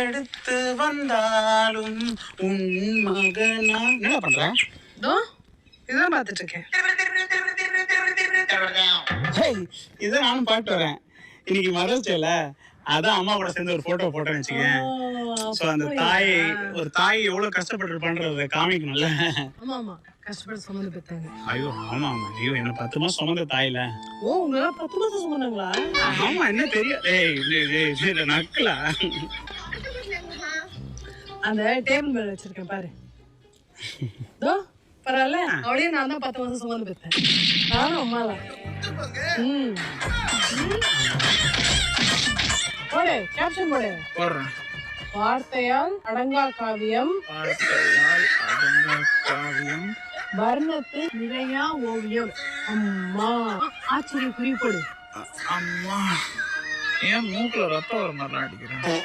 எடுத்து வந்தாலும் உன் மகனா. என்ன பண்ற? இதான் பார்த்துட்டு இருக்கேன். இதான் நானும் பாட்டு வரேன். இன்னைக்கு மதர்ஸ் டேல அதான் அம்மா கூட சேர்ந்து ஒரு போட்டோ போட்டோன்னு வச்சுக்கேன். ஸோ அந்த ஒரு தாய் எவ்வளவு கஷ்டப்பட்டு பண்றத காமிக்கணும்ல. ஆமா ஆமா, கஷ்டப்பட்டு சுமந்து பெற்றாங்க. ஐயோ ஆமா ஆமா, ஐயோ என்ன 10 மாசம் சுமந்த தாயில. ஓ, உங்களா 10 மாசம் சுமந்தாங்களா? ஆமா, என்ன தெரியும். ஏய் நக்கலா. அந்த டேபிள் மேல வச்சிருக்கேன் பாரு. பரவாயில்ல, அவளையே நான் தான் 10 மாசம் சுமந்து பெற்றேன். நானும் அம்மாலாம். போடு, கேப்ஷன் போடு. போடுறேன். வார்த்தையால் அடங்கா காவியம், வர்ணத்தில் நிறையா ஓவியம். அம்மா ஆச்சரிய குறிப்போடு. அம்மா, ஏன் மூக்குல ரத்தம் வர மாதிரி அடிக்கிறேன்?